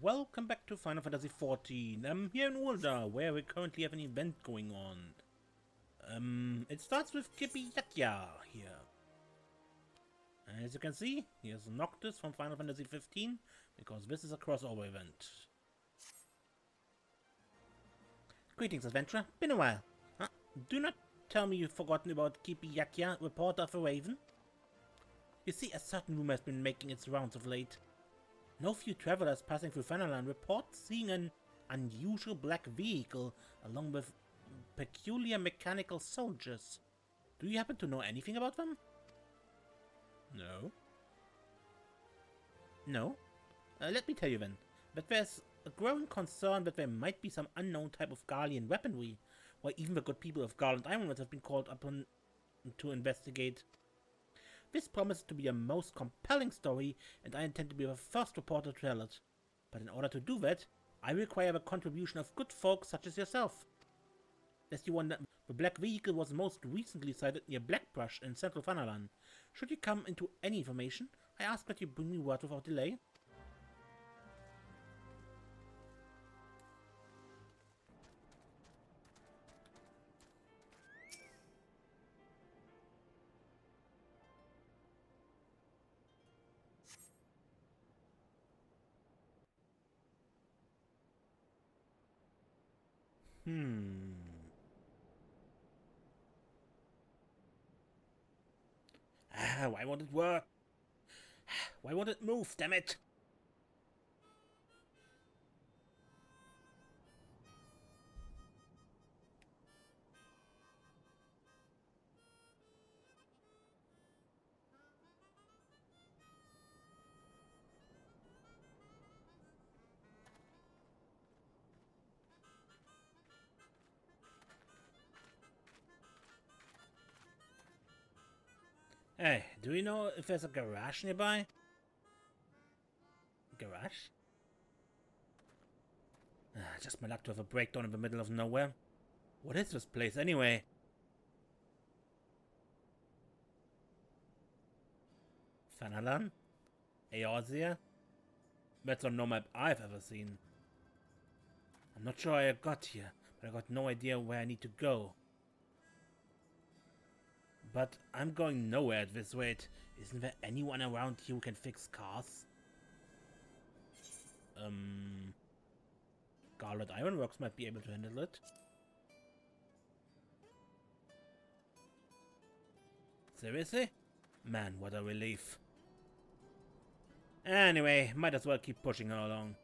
Welcome back to Final Fantasy XIV. I'm here in Ulda, where we currently have an event going on. It starts with Kipiyakya here. As you can see, here's Noctis from Final Fantasy XV, because this is a crossover event. Greetings, adventurer. Been a while. Huh? Do not tell me you've forgotten about Kipiyakya, reporter of a Raven. You see, a certain rumor has been making its rounds of late. No few travelers passing through Fanalan report seeing an unusual black vehicle along with peculiar mechanical soldiers. Do you happen to know anything about them? No. No? Let me tell you then, that there's a growing concern that there might be some unknown type of Garlean weaponry, where even the good people of Garland Island have been called upon to investigate. This promises to be a most compelling story, and I intend to be the first reporter to tell it. But in order to do that, I require the contribution of good folk such as yourself. Lest you wonder, the black vehicle was most recently sighted near Blackbrush in central Fanalan. Should you come into any information, I ask that you bring me word without delay. Why won't it work? Why won't it move, damn it? Hey, do you know if there's a garage nearby? Garage? Just my luck to have a breakdown in the middle of nowhere. What is this place anyway? Fanalan? Eorzea? That's on no map I've ever seen. I'm not sure how I got here, but I got no idea where I need to go. But I'm going nowhere at this rate. Isn't there anyone around here who can fix cars? Scarlet Ironworks might be able to handle it. Seriously? Man, what a relief. Anyway, might as well keep pushing her along.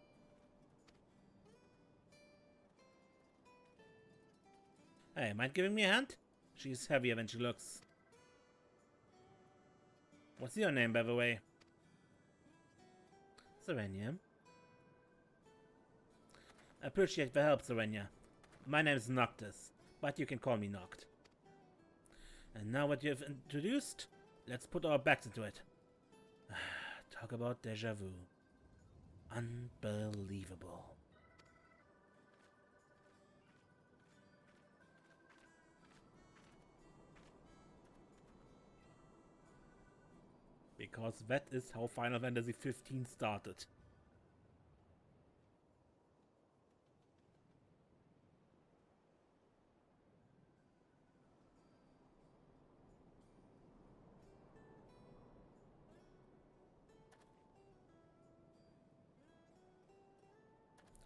Hey, mind giving me a hand? She's heavier than she looks. What's your name, by the way? Serenia. Appreciate the help, Serenia. My name's Noctis, but you can call me Noct. And now what you've introduced, let's put our backs into it. Talk about deja vu. Unbelievable. Because that is how Final Fantasy 15 started.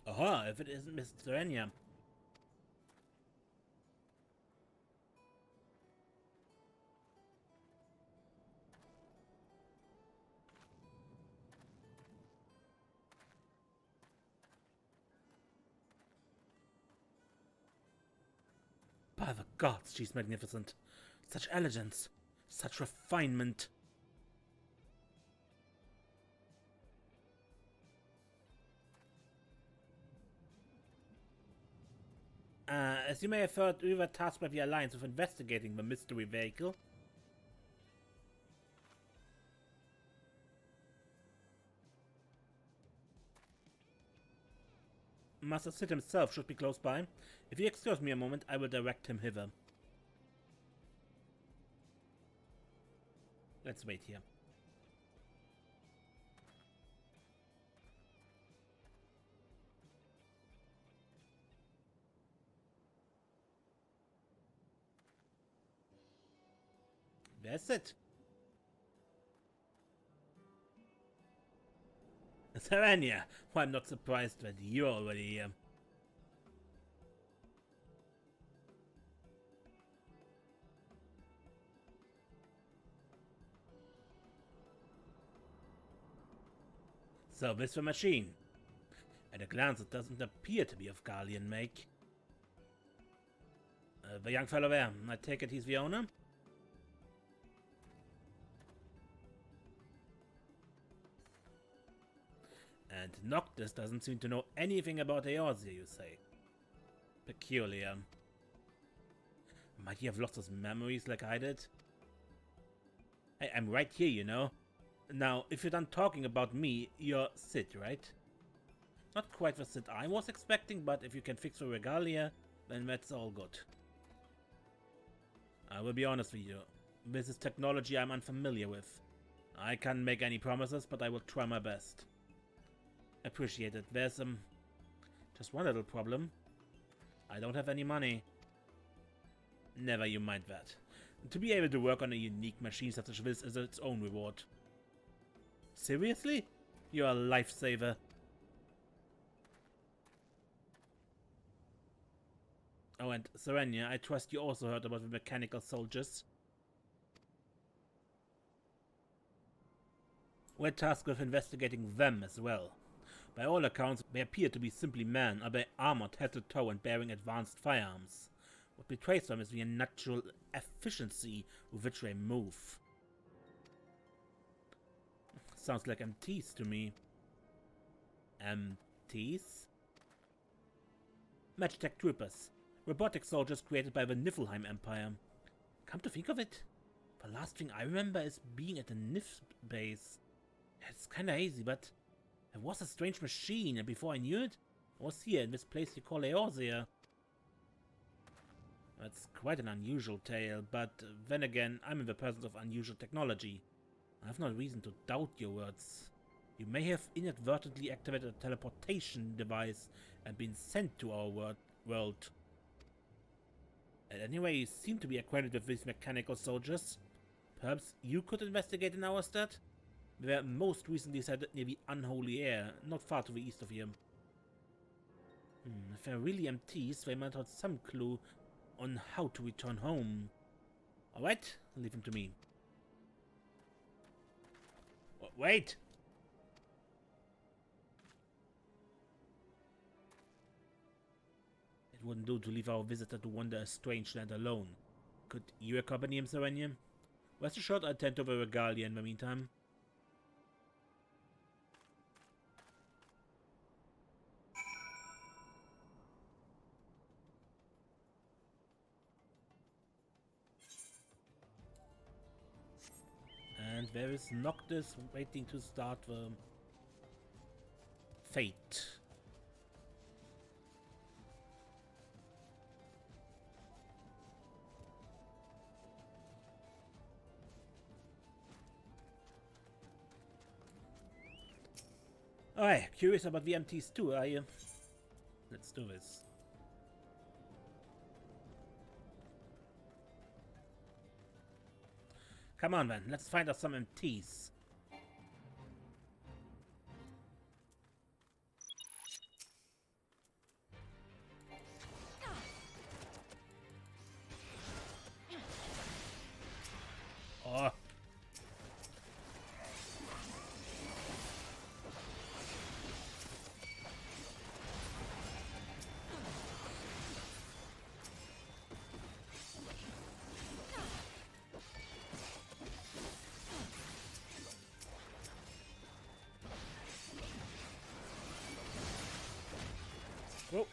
Aha, if it isn't Miss Serenia. By the gods, she's magnificent. Such elegance, such refinement. As you may have heard, we were tasked by the Alliance with investigating the mystery vehicle. Master Sid himself should be close by. If you excuse me a moment, I will direct him hither. Let's wait here. That's it. Serenia, well, I'm not surprised that you're already here. So, this the machine. At a glance, it doesn't appear to be of Gallian make. The young fellow there, I take it he's the owner? And Noctis doesn't seem to know anything about Eorzea, you say? Peculiar. Might he have lost his memories like I did? Hey, I'm right here, you know. Now, if you're done talking about me, you're Sid, right? Not quite the Sid I was expecting, but if you can fix the regalia, then that's all good. I will be honest with you. This is technology I'm unfamiliar with. I can't make any promises, but I will try my best. Appreciate it. There's just one little problem. I don't have any money. Never you mind that. To be able to work on a unique machine such as this is its own reward. Seriously? You're a lifesaver. Oh, and Serenia, I trust you also heard about the mechanical soldiers. We're tasked with investigating them as well. By all accounts, they appear to be simply men, albeit armored head to toe and bearing advanced firearms. What betrays them is the unnatural efficiency with which they move. Sounds like MTs to me. MTs? Magitek troopers. Robotic soldiers created by the Niflheim Empire. Come to think of it, the last thing I remember is being at the Nif base. It's kinda hazy, but it was a strange machine, and before I knew it, I was here in this place you call Eorzea. That's quite an unusual tale, but then again, I'm in the presence of unusual technology. I have no reason to doubt your words. You may have inadvertently activated a teleportation device and been sent to our world. And anyway, you seem to be acquainted with these mechanical soldiers. Perhaps you could investigate in our stead? They were most recently sighted near the Unholy Air, not far to the east of here. If they're really MTs, they might have some clue on how to return home. Alright, leave them to me. Oh, wait! It wouldn't do to leave our visitor to wander a strange land alone. Could you accompany him, Serenia? Rest assured I'll tend to the regalia in the meantime. And there is Noctis waiting to start the fate. Alright, curious about the MTs too, are you? Let's do this. Come on, man. Let's find us some MTs. Oh. Whoa.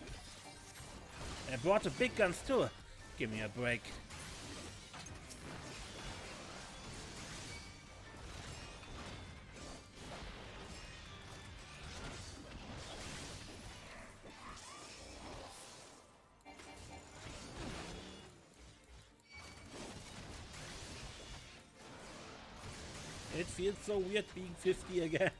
I brought the big guns too. Give me a break. It feels so weird being 50 again.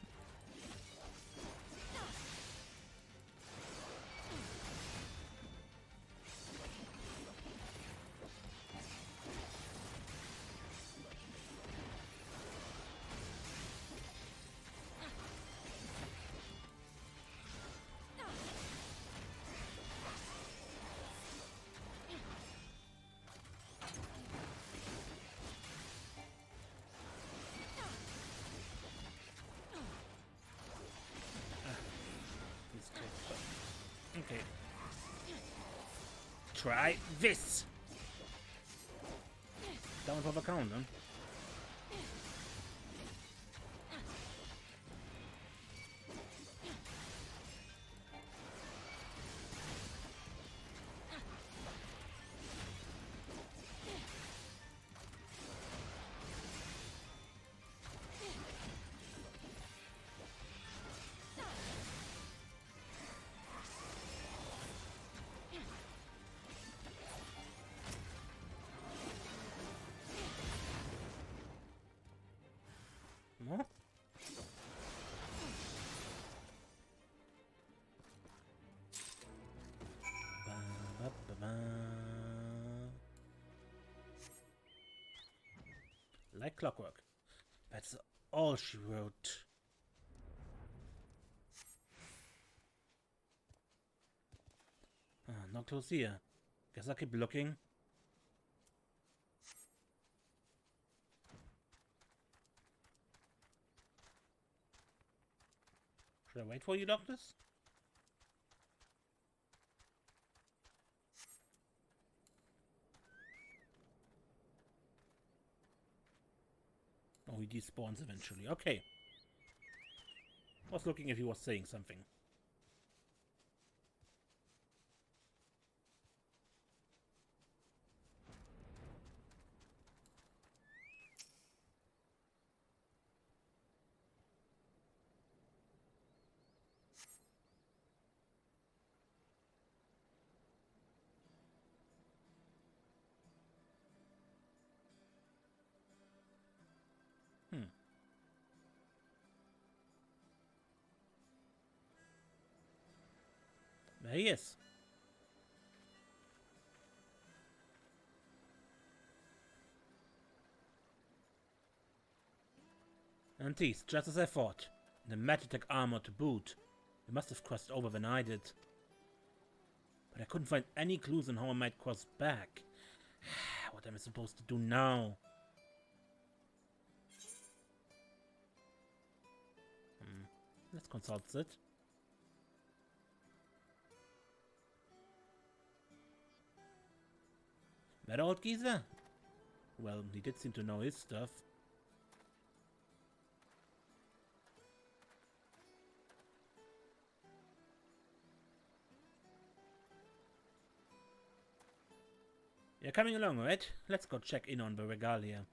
Try this! Down for the count, huh? No? Like clockwork. That's all she wrote. Not close here. Guess I'll keep looking. Should I wait for you, Noctis? Oh, he despawns eventually. Okay. I was looking if he was saying something. There he is. And he's just as I thought. The magitek armor to boot. They must have crossed over when I did. But I couldn't find any clues on how I might cross back. What am I supposed to do now? Let's consult it. That old geezer? Well, he did seem to know his stuff. You're coming along, right? Let's go check in on the regalia.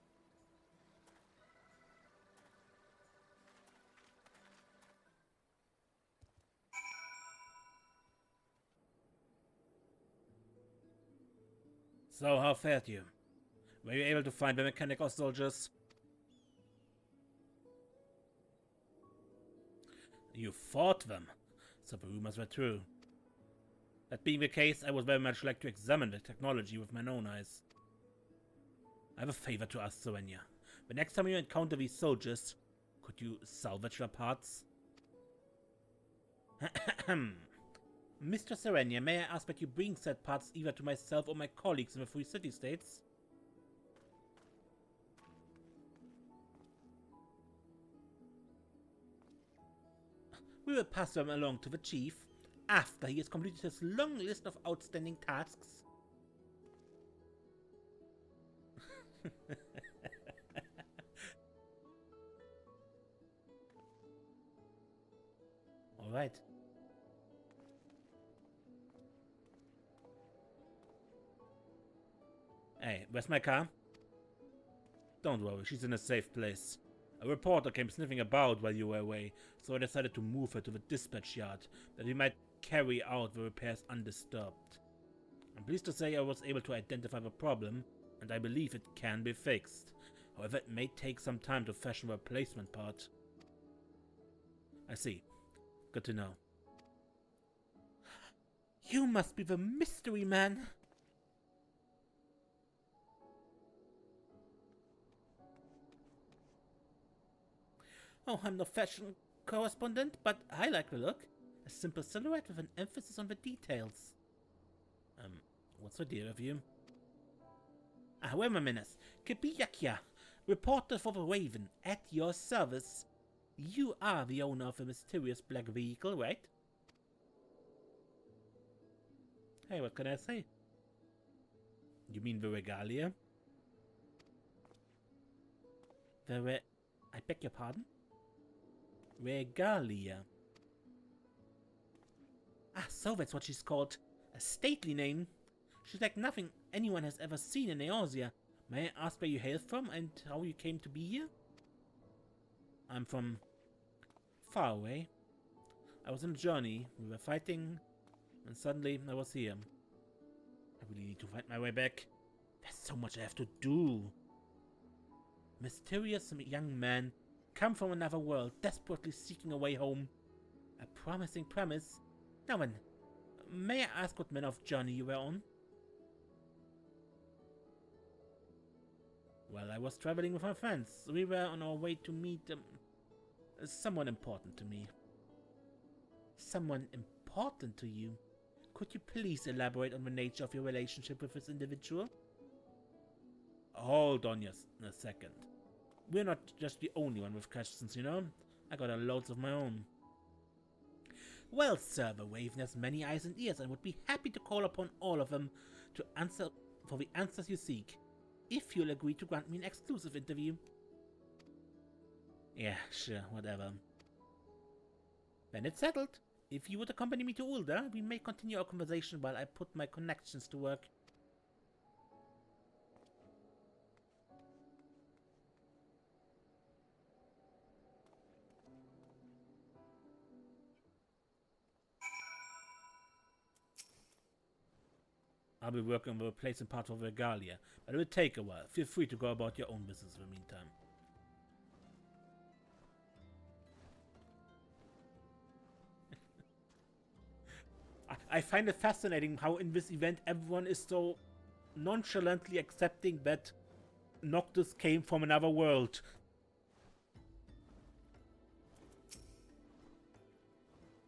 So, how fared you? Were you able to find the mechanical soldiers? You fought them, so the rumors were true. That being the case, I would very much like to examine the technology with my own eyes. I have a favor to ask, Serenia. The next time you encounter these soldiers, could you salvage their parts? Mr. Serenia, may I ask that you bring said parts either to myself or my colleagues in the Free City States? We will pass them along to the chief after he has completed his long list of outstanding tasks. All right. Hey, where's my car? Don't worry, she's in a safe place. A reporter came sniffing about while you were away, so I decided to move her to the dispatch yard, that we might carry out the repairs undisturbed. I'm pleased to say I was able to identify the problem, and I believe it can be fixed. However, it may take some time to fashion a replacement part. I see. Good to know. You must be the mystery man! Oh, I'm no fashion correspondent, but I like the look. A simple silhouette with an emphasis on the details. What's the deal with you? Wait a minute. Kibiyakia, reporter for the Raven, at your service. You are the owner of the mysterious black vehicle, right? Hey, what can I say? You mean the regalia? I beg your pardon? Regalia. Ah, so that's what she's called. A stately name. She's like nothing anyone has ever seen in Eorzea. May I ask where you hail from and how you came to be here? I'm from far away. I was on a journey. We were fighting, and suddenly I was here. I really need to find my way back. There's so much I have to do. Mysterious young man, come from another world, desperately seeking a way home. A promising premise. Now then, may I ask what manner of journey you were on? Well, I was traveling with my friends. We were on our way to meet someone important to me. Someone important to you? Could you please elaborate on the nature of your relationship with this individual? Hold on just a second. We're not just the only one with questions, you know? I got loads of my own. Well, sir, the Raven has many eyes and ears and would be happy to call upon all of them to answer for the answers you seek, if you'll agree to grant me an exclusive interview. Yeah, sure, whatever. Then it's settled. If you would accompany me to Ulda, we may continue our conversation while I put my connections to work. I'll be working on the replacement part of Regalia, but it will take a while. Feel free to go about your own business in the meantime. I find it fascinating how in this event everyone is so nonchalantly accepting that Noctis came from another world.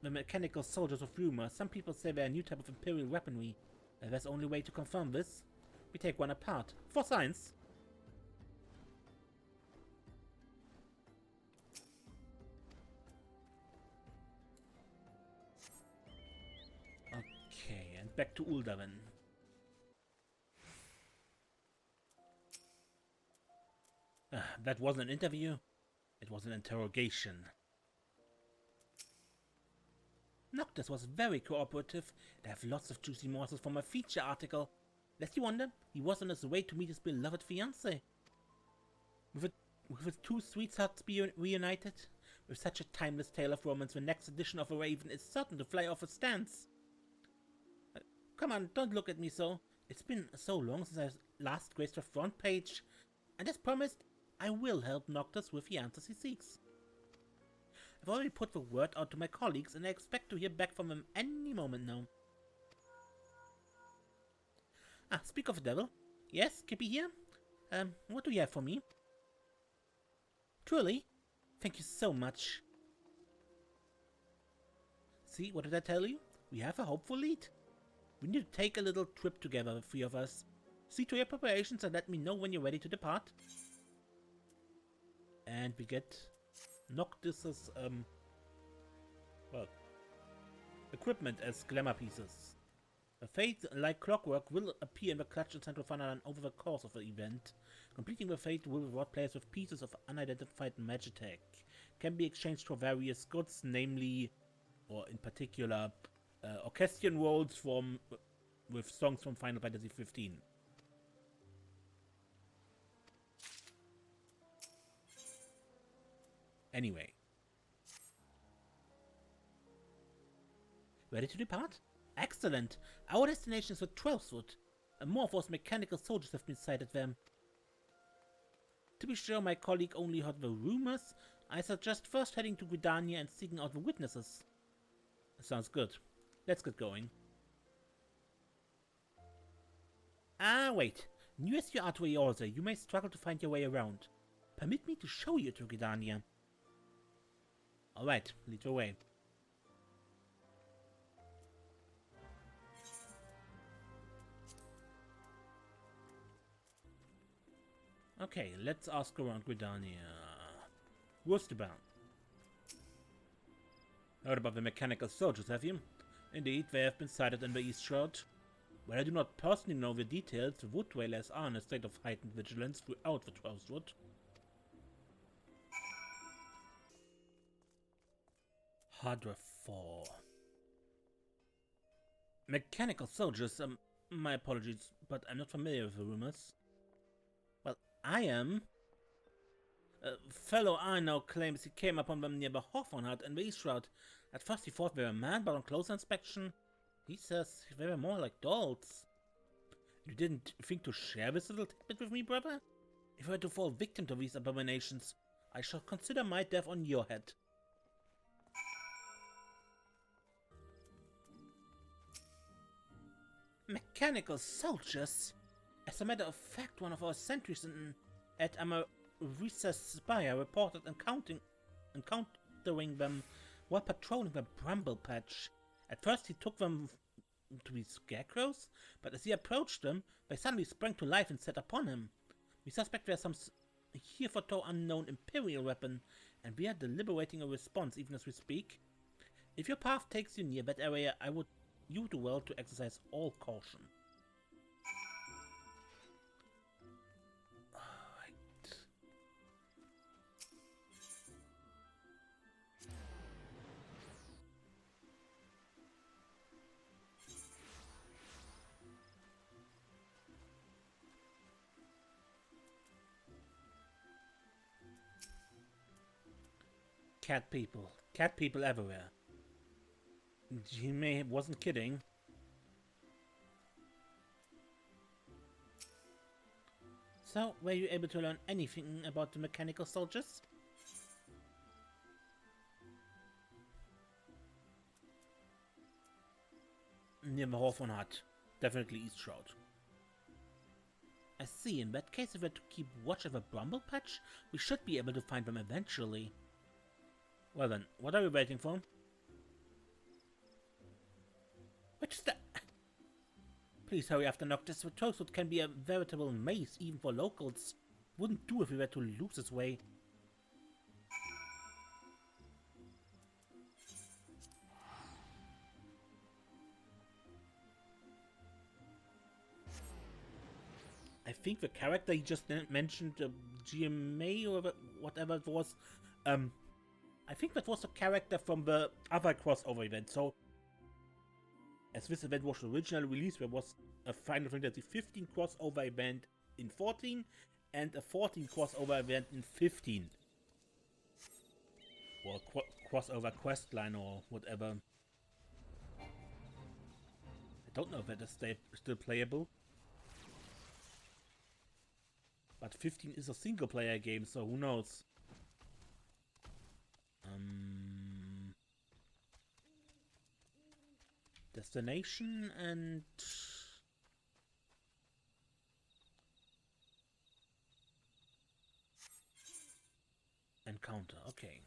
The mechanical soldiers of rumor. Some people say they're a new type of imperial weaponry. There's only way to confirm this. We take one apart. For science. Okay, and back to Ulda then. That wasn't an interview. It was an interrogation. Noctis was very cooperative. They have lots of juicy morsels from a feature article. Lest you wonder, he was on his way to meet his beloved fiancée. With his two sweethearts reunited, with such a timeless tale of romance, the next edition of A Raven is certain to fly off its stands. Come on, don't look at me so. It's been so long since I last graced the front page, and as promised, I will help Noctis with the answers he seeks. I've already put the word out to my colleagues, and I expect to hear back from them any moment now. Ah, speak of the devil. Yes, Kippy here? What do you have for me? Truly? Thank you so much. See, what did I tell you? We have a hopeful lead. We need to take a little trip together, the three of us. See to your preparations and let me know when you're ready to depart. And we get Noctis's, well, equipment as glamour pieces. A fate like clockwork will appear in the clutch in Central Thunderland over the course of the event. Completing the fate will reward players with pieces of unidentified magitek. Can be exchanged for various goods, namely, or in particular, orchestrion rolls from with songs from Final Fantasy 15. Anyway. Ready to depart? Excellent! Our destination is the 12th Wood. More of those mechanical soldiers have been sighted there. To be sure, my colleague only heard the rumors. I suggest first heading to Gridania and seeking out the witnesses. Sounds good. Let's get going. Ah, wait. New as you are to Eorzea, you may struggle to find your way around. Permit me to show you to Gridania. Alright, lead the way. Okay, let's ask around Gridania. What's the bound? Heard about the mechanical soldiers, have you? Indeed, they have been sighted in the East Shroud. While I do not personally know the details, the wood dwellers are in a state of heightened vigilance throughout the 12th wood. Hardware 4. Mechanical soldiers, my apologies, but I'm not familiar with the rumors. Well, I am. A fellow I know claims he came upon them near the Hawthorne Hut and the East Route. At first he thought they were men, but on closer inspection, he says they were more like dolls. You didn't think to share this little tidbit with me, brother? If I were to fall victim to these abominations, I shall consider my death on your head. Mechanical soldiers? As a matter of fact, one of our sentries at Amarisa Spire reported encountering them while patrolling the bramble patch. At first he took them to be scarecrows, but as he approached them, they suddenly sprang to life and set upon him. We suspect there's some hitherto unknown Imperial weapon, and we are deliberating a response even as we speak. If your path takes you near that area, you do well to exercise all caution. Alright. Cat people everywhere. Jimmy wasn't kidding. So, were you able to learn anything about the mechanical soldiers? Near the Hawthorne Hut. Definitely East Road. I see. In that case, if we're to keep watch of a bramble patch, we should be able to find them eventually. Well then, what are we waiting for? Which is that? Please hurry after Noctis. The Toastwood can be a veritable maze even for locals. Wouldn't do if we were to lose its way. I think the character he just mentioned, GMA or whatever it was, I think that was the character from the other crossover event. So, as this event was originally released, there was a Final Fantasy 15 crossover event in 14 and a 14 crossover event in 15. Or crossover questline or whatever. I don't know if that is still playable. But 15 is a single player game, so who knows? Destination and encounter, okay.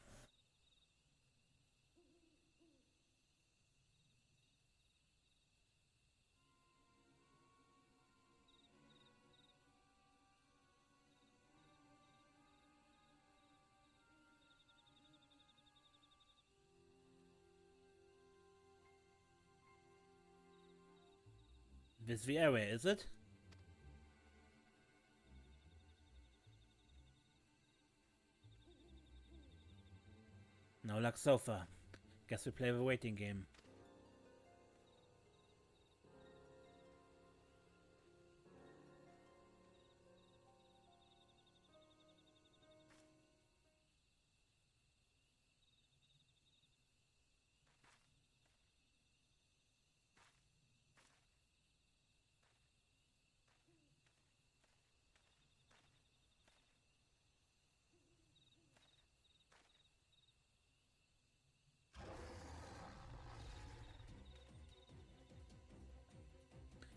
This the area, is it? No luck so far. Guess we play the waiting game.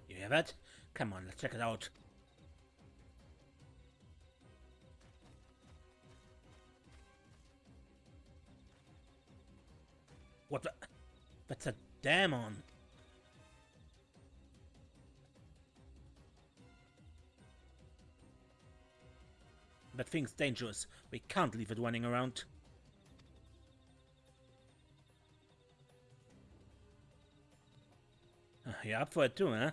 You hear that? Come on, let's check it out. What the? That's a demon. That thing's dangerous. We can't leave it running around. You're up for it too, huh?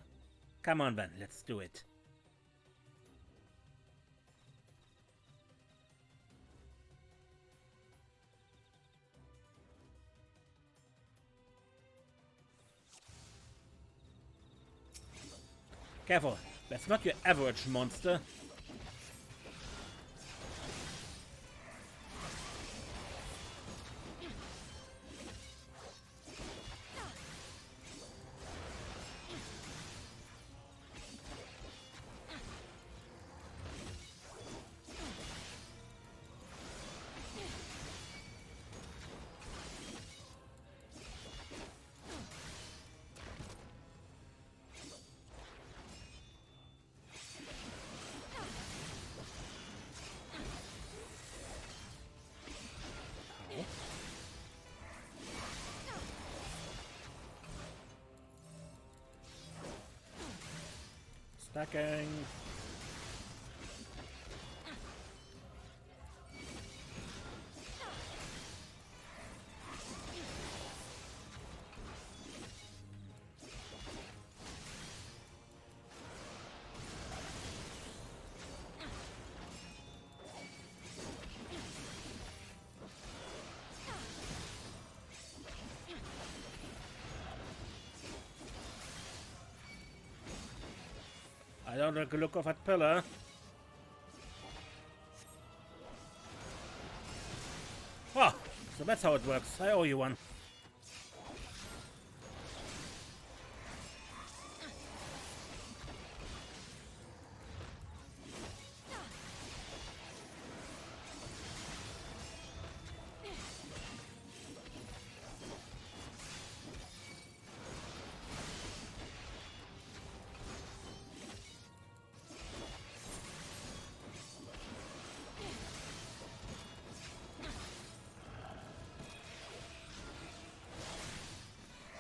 Come on, then, let's do it. Careful, that's not your average monster. Stacking. I don't like the look of that pillar. Oh, so that's how it works. I owe you one.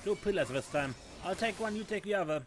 Two pillars this time. I'll take one, you take the other.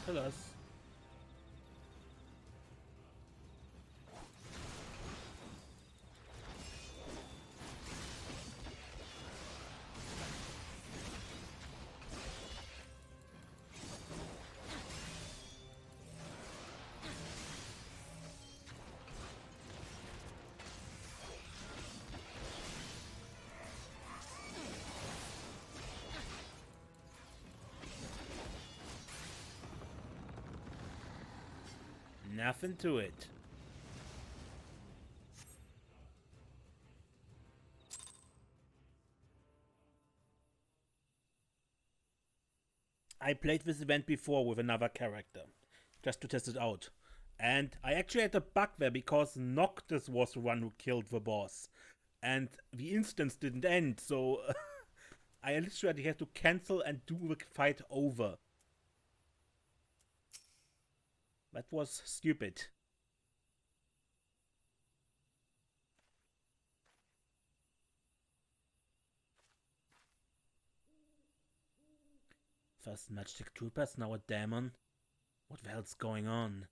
Pillars. Nothing to it. I played this event before with another character, just to test it out. And I actually had a bug there because Noctis was the one who killed the boss. And the instance didn't end, so I literally had to cancel and do the fight over. That was stupid. First magitek troopers, now a demon. What the hell's going on?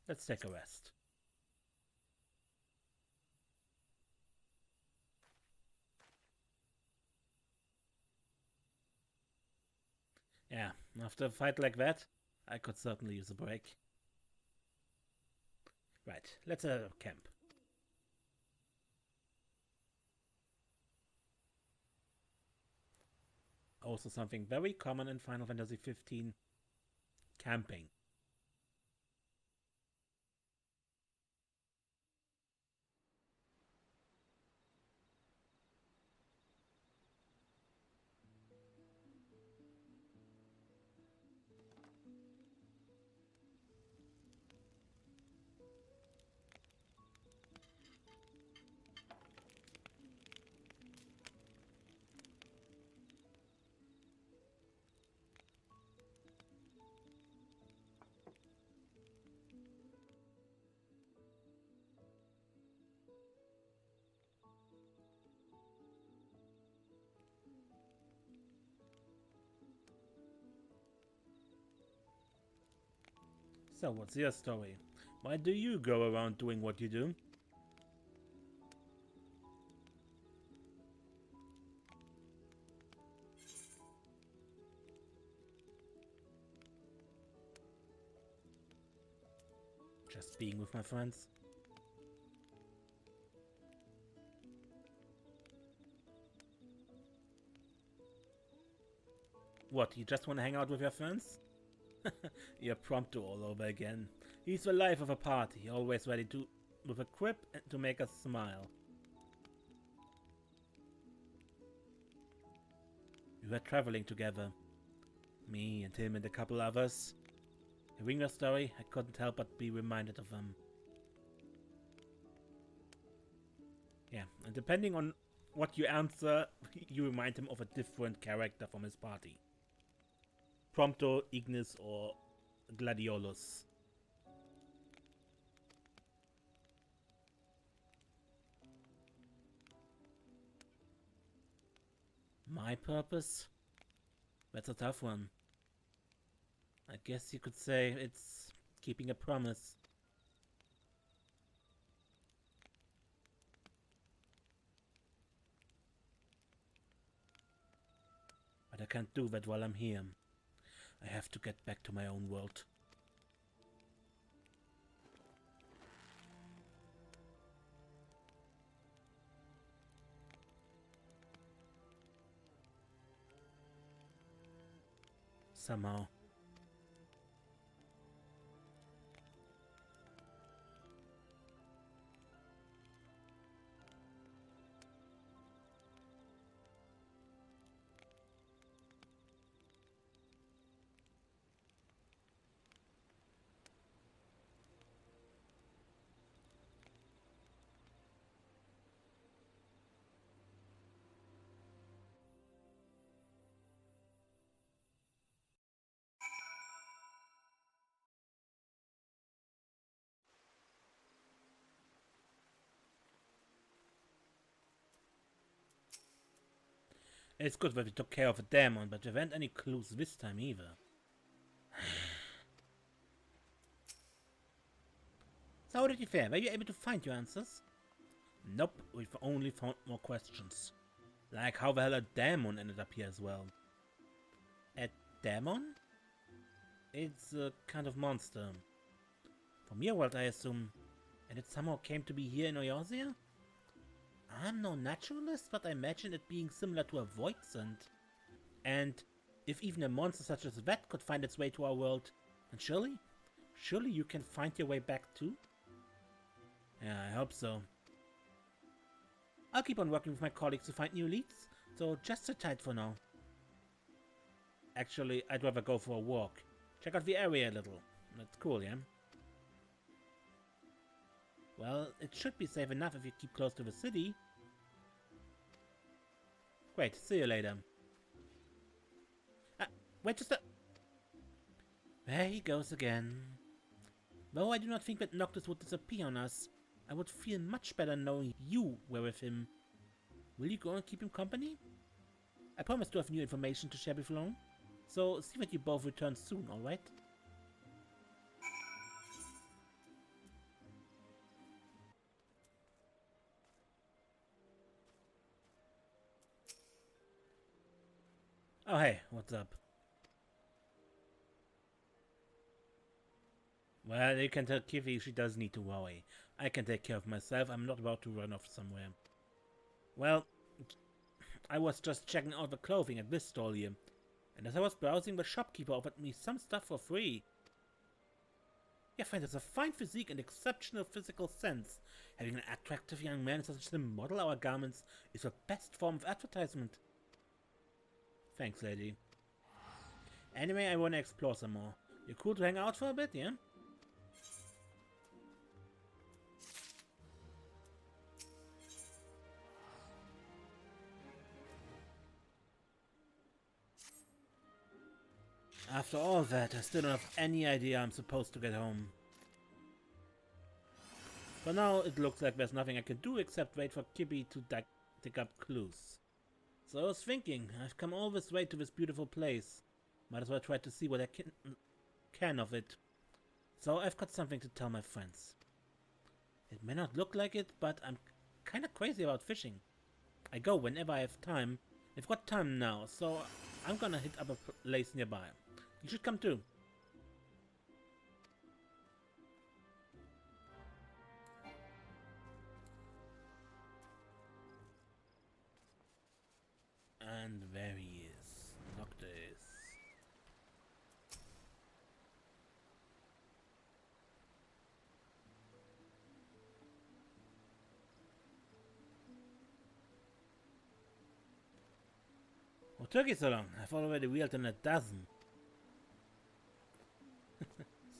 Let's take a rest. Yeah, after a fight like that, I could certainly use a break. Right, let's camp. Also something very common in Final Fantasy 15, camping. So, what's your story? Why do you go around doing what you do? Just being with my friends. What, you just want to hang out with your friends? You're Prompto all over again. He's the life of a party, always ready to with a quip to make us smile. We were traveling together. Me and him and a couple others. Hearing your story, I couldn't help but be reminded of him. Yeah, and depending on what you answer, you remind him of a different character from his party. Prompto, Ignis, or Gladiolus. My purpose? That's a tough one. I guess you could say it's keeping a promise. But I can't do that while I'm here. I have to get back to my own world. Somehow. It's good that we took care of a demon, but there weren't any clues this time either. So how did you fare? Were you able to find your answers? Nope, we've only found more questions. Like how the hell a demon ended up here as well. A demon? It's a kind of monster. From your world, I assume. And it somehow came to be here in Eorzea? I'm no naturalist, but I imagine it being similar to a void scent. And if even a monster such as that could find its way to our world, then surely you can find your way back too? Yeah, I hope so. I'll keep on working with my colleagues to find new leads, so just sit tight for now. Actually, I'd rather go for a walk. Check out the area a little. That's cool, yeah? Well, it should be safe enough if you keep close to the city. Great, see you later. Wait just a... There he goes again. Though I do not think that Noctis would disappear on us, I would feel much better knowing you were with him. Will you go and keep him company? I promise to have new information to share before long, so see that you both return soon, alright? Oh hey, what's up? Well, you can tell Kiwi she does need to worry. I can take care of myself, I'm not about to run off somewhere. Well, I was just checking out the clothing at this stall here, and as I was browsing, the shopkeeper offered me some stuff for free. Your friend has a fine physique and exceptional physical sense. Having an attractive young man such as him model our garments is the best form of advertisement. Thanks, lady. Anyway, I want to explore some more. You're cool to hang out for a bit, yeah? After all that, I still don't have any idea I'm supposed to get home. For now, it looks like there's nothing I can do except wait for Kibby to dig up clues. So I was thinking, I've come all this way to this beautiful place. Might as well try to see what I can of it. So I've got something to tell my friends. It may not look like it, but I'm kinda crazy about fishing. I go whenever I have time. I've got time now, so I'm gonna hit up a place nearby. You should come too. And there he is, Noctis. What took you so long? I've already wheeled in a dozen.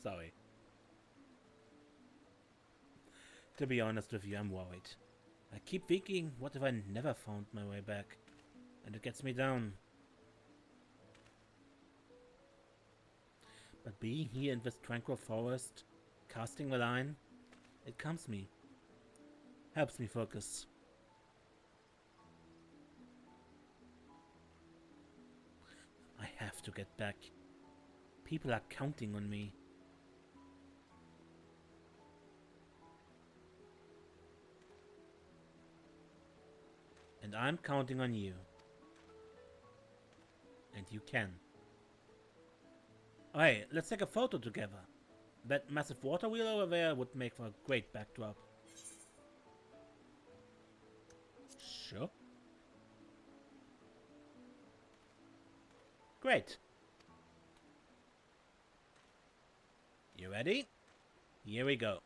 Sorry. To be honest with you, I'm worried. I keep thinking, what if I never found my way back? And it gets me down. But being here in this tranquil forest, casting the line, it calms me. Helps me focus. I have to get back. People are counting on me. And I'm counting on you. And you can. Alright, let's take a photo together. That massive water wheel over there would make for a great backdrop. Sure. Great. You ready? Here we go.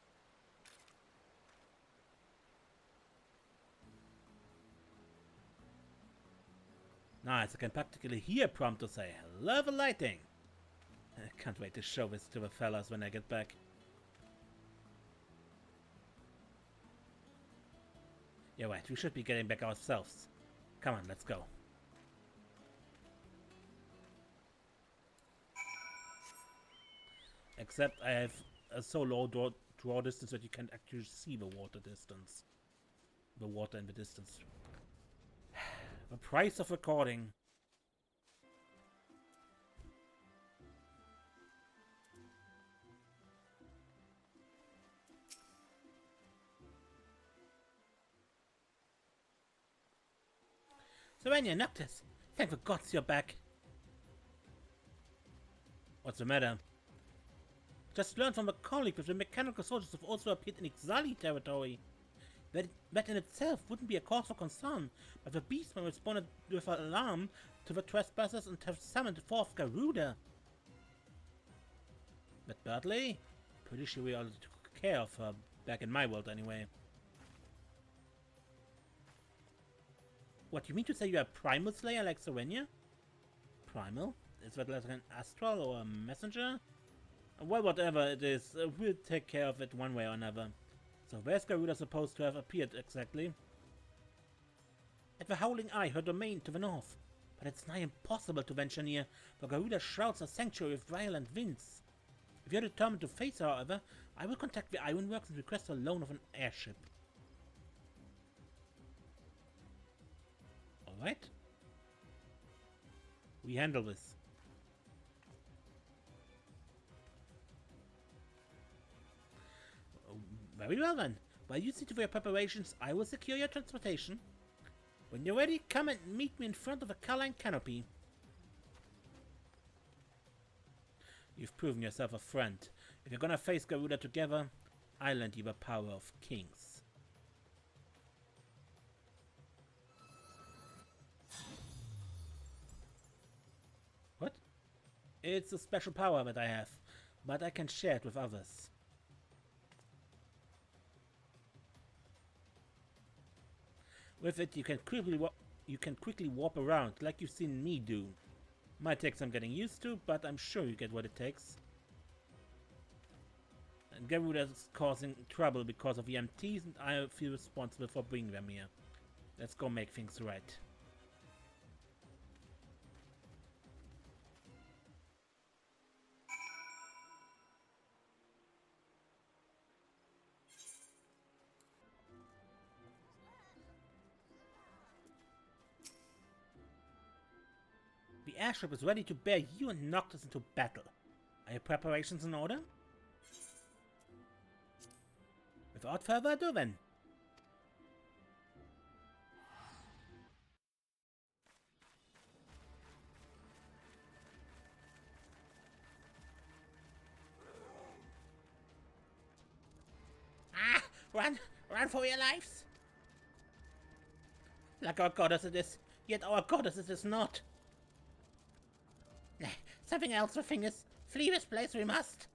Nice, I can practically hear Prompto say, "Hello, the lighting." I can't wait to show this to the fellas when I get back. You're right, we should be getting back ourselves. Come on, let's go. Except I have a so low draw distance that you can't actually see the water distance. The water in the distance. The price of recording. Serenia, Noctis, thank the gods you're back. What's the matter? Just learned from a colleague that the mechanical soldiers have also appeared in XIV territory. That in itself wouldn't be a cause for concern, but the beastmen responded with an alarm to the trespassers and have summoned forth Garuda. But Bertley? Pretty sure we already took care of her, back in my world anyway. What, you mean to say you're a primal slayer like Serenia? Primal? Is that like an astral or a messenger? Well, whatever it is, we'll take care of it one way or another. So where's Garuda supposed to have appeared exactly? At the Howling Eye, her domain to the north. But it's nigh impossible to venture near, for Garuda shrouds a sanctuary with violent winds. If you're determined to face her, however, I will contact the Ironworks and request a loan of an airship. Alright. We handle this. Very well then. While you see to your preparations, I will secure your transportation. When you're ready, come and meet me in front of the Carline Canopy. You've proven yourself a friend. If you're gonna face Garuda together, I'll lend you the power of kings. What? It's a special power that I have, but I can share it with others. With it, you can quickly warp around, like you've seen me do. Might take some getting used to, but I'm sure you get what it takes. And Garuda's causing trouble because of the MTs, and I feel responsible for bringing them here. Let's go make things right. The airship is ready to bear you and Noctis into battle. Are your preparations in order? Without further ado then. Ah! Run! Run for your lives! Like our goddess it is, yet our goddess it is not. Something else, the thing is, flee this place we must.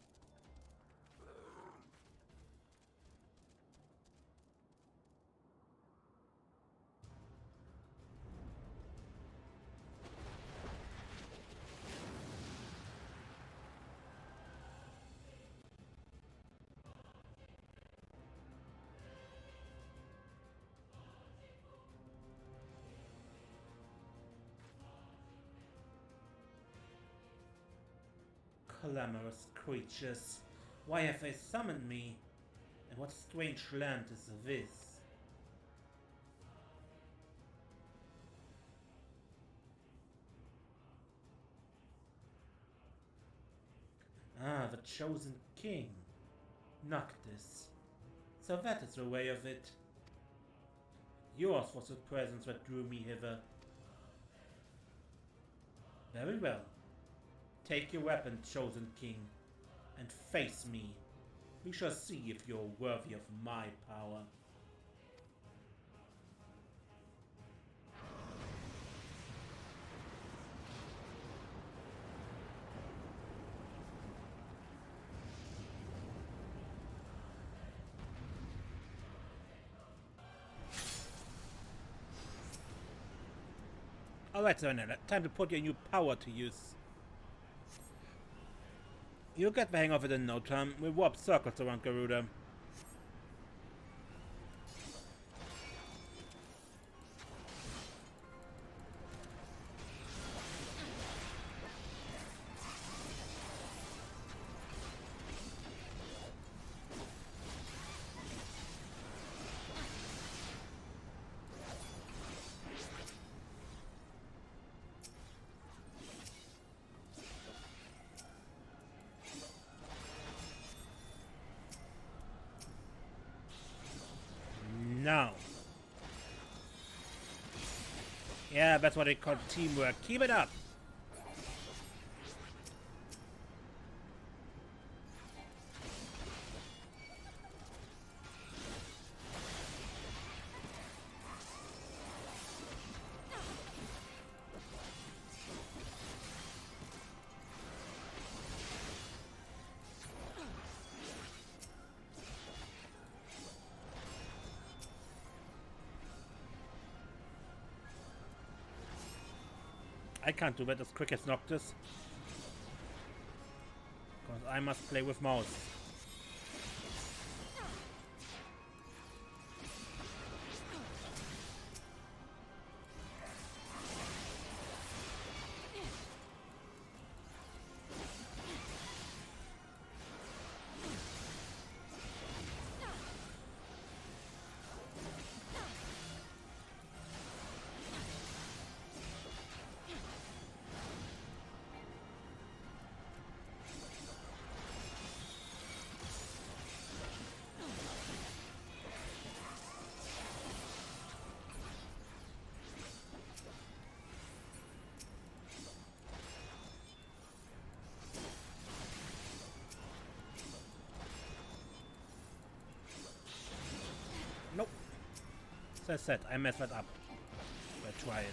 Clamorous creatures, why have they summoned me? And what strange land is this? Ah, the chosen king. Noctis. So that is the way of it. Yours was the presence that drew me hither. Very well. Take your weapon, chosen king, and face me. We shall see if you're worthy of my power. Alright, so now, time to put your new power to use. You'll get the hang of it in no time. We'll warp circles around Garuda. No. Yeah, that's what they call teamwork. Keep it up. I can't do that as quick as Noctis. Because I must play with mouse. Nope. As I said, I messed that up. But try it.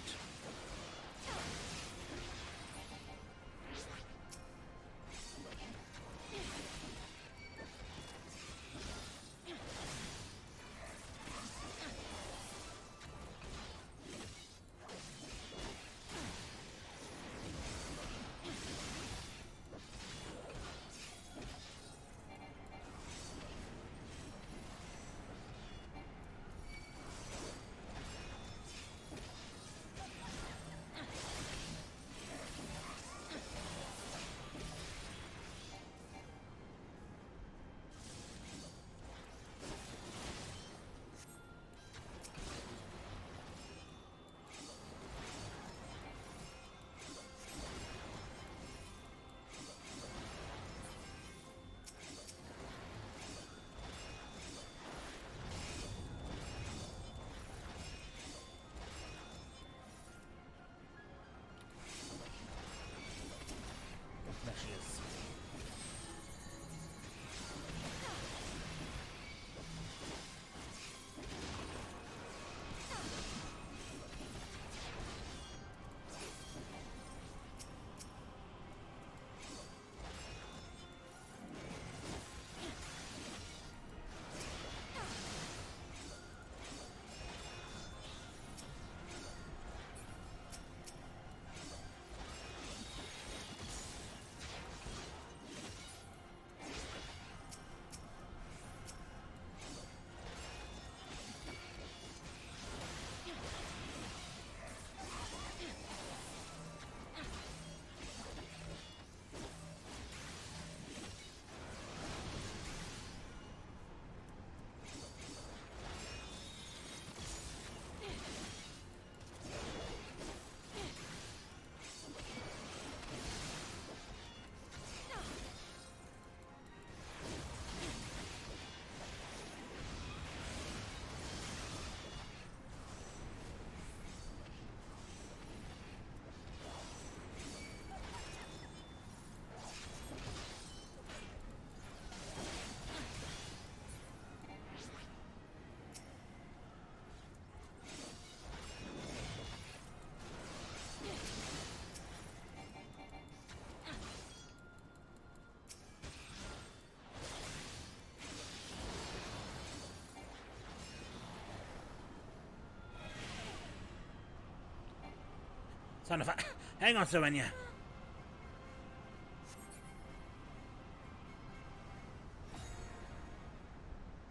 Son of a... Hang on, Serenia.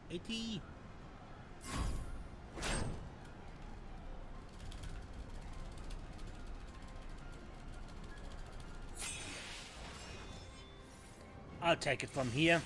AT. I'll take it from here.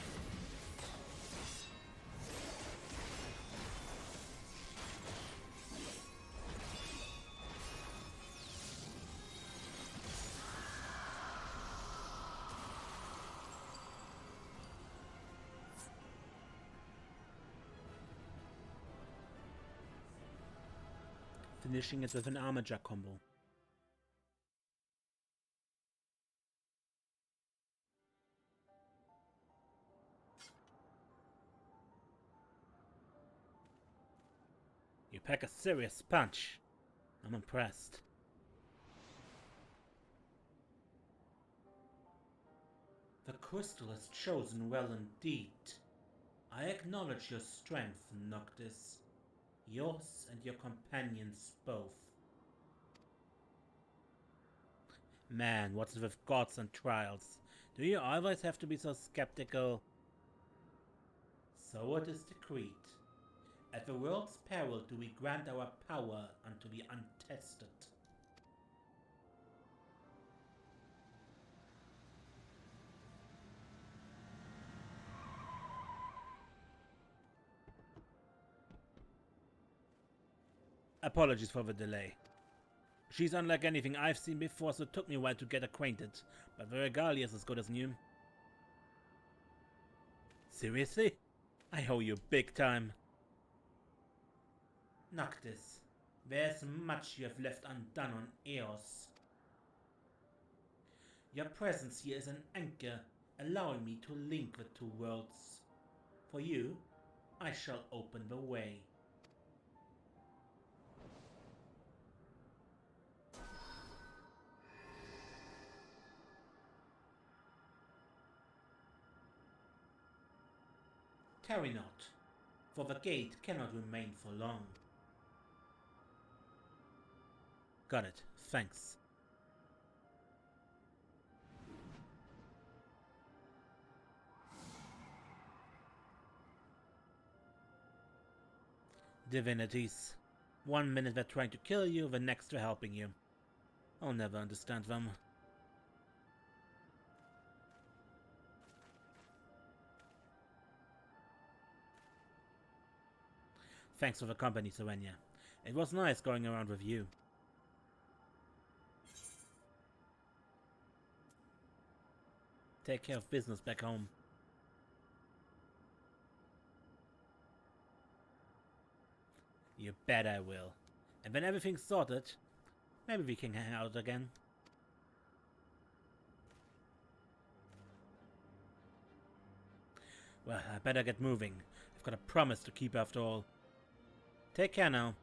Finishing it with an armor jack combo. You pack a serious punch. I'm impressed. The crystal is chosen well indeed. I acknowledge your strength, Noctis. Yours and your companions both. Man, what's it with gods and trials? Do you always have to be so skeptical? So it is decreed. At the world's peril do we grant our power unto the untested. Apologies for the delay. She's unlike anything I've seen before, so it took me a while to get acquainted, but the regalia is as good as new. Seriously? I owe you big time. Noctis, there's much you have left undone on Eos. Your presence here is an anchor, allowing me to link the two worlds. For you, I shall open the way. Tarry not, for the gate cannot remain for long. Got it, thanks. Divinities. 1 minute they're trying to kill you, the next they're helping you. I'll never understand them. Thanks for the company, Serenia. It was nice going around with you. Take care of business back home. You bet I will. And when everything's sorted, maybe we can hang out again. Well, I better get moving. I've got a promise to keep after all. Take care now.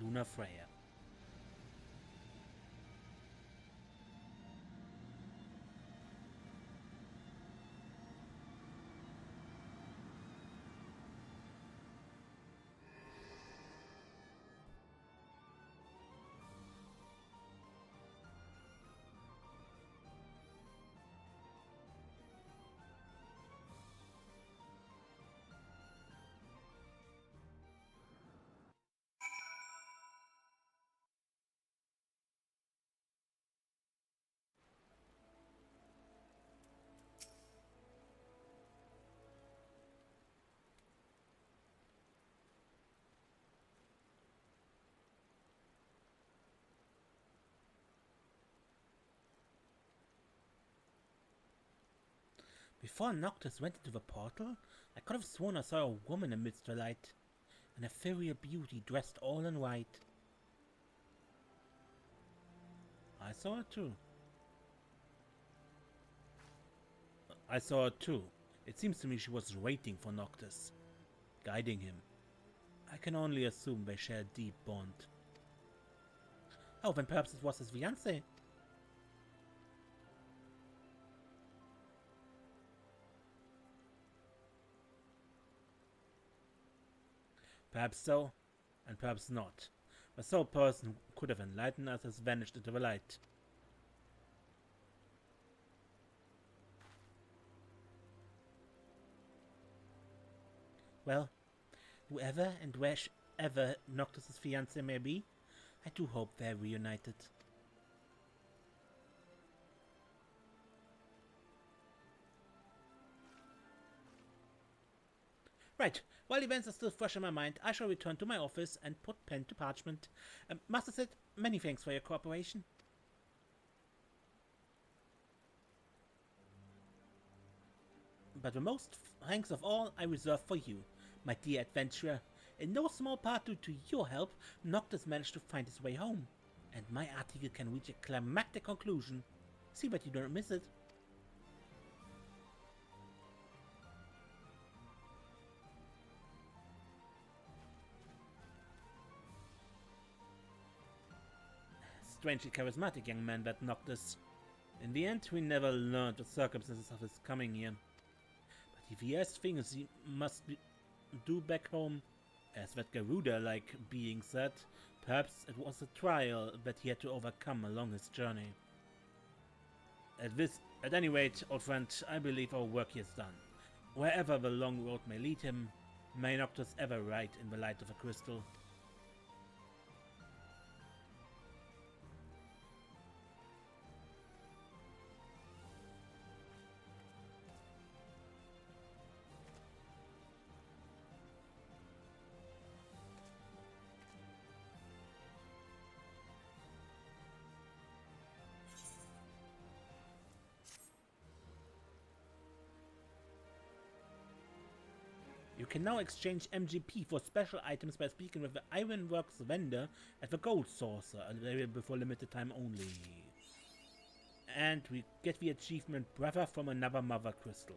Luna Freya. Before Noctis went into the portal, I could have sworn I saw a woman amidst the light. An ethereal beauty dressed all in white. I saw her too. It seems to me she was waiting for Noctis, guiding him. I can only assume they share a deep bond. Oh, then perhaps it was his fiancée. Perhaps so, and perhaps not. The sole person who could have enlightened us has vanished into the light. Well, whoever and wherever Noctis' fiancé may be, I do hope they're reunited. Right, while events are still fresh in my mind, I shall return to my office and put pen to parchment. Master Sid, many thanks for your cooperation. But the most thanks of all I reserve for you, my dear adventurer. In no small part due to your help, Noctis managed to find his way home. And my article can reach a climactic conclusion. See that you don't miss it. Strangely charismatic young man, that Noctis. In the end, we never learned the circumstances of his coming here. But if he has things he must do back home, as that Garuda-like being said, perhaps it was a trial that he had to overcome along his journey. At any rate, old friend, I believe our work here is done. Wherever the long road may lead him, may Noctis ever ride in the light of a crystal. You can now exchange MGP for special items by speaking with the Ironworks vendor at the Gold Saucer, available for limited time only. And we get the achievement Brother from Another Mother Crystal.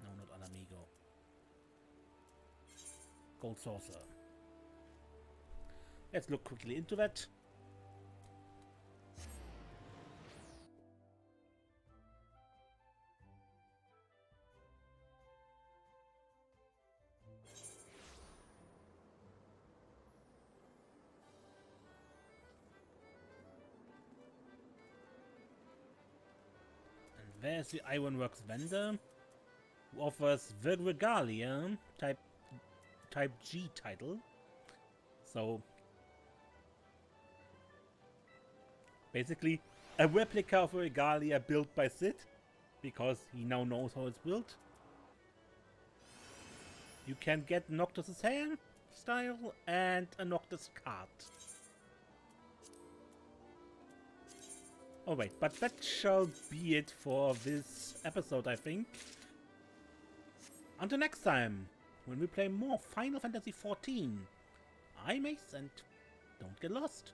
No, not an amigo. Gold Saucer. Let's look quickly into that. There's the Ironworks vendor, who offers the Regalia type G title. So basically a replica of a Regalia built by Sid, because he now knows how it's built. You can get Noctis' hair style and a Noctis card. Oh wait, but that shall be it for this episode, I think. Until next time, when we play more Final Fantasy XIV. I'm Ace, and don't get lost.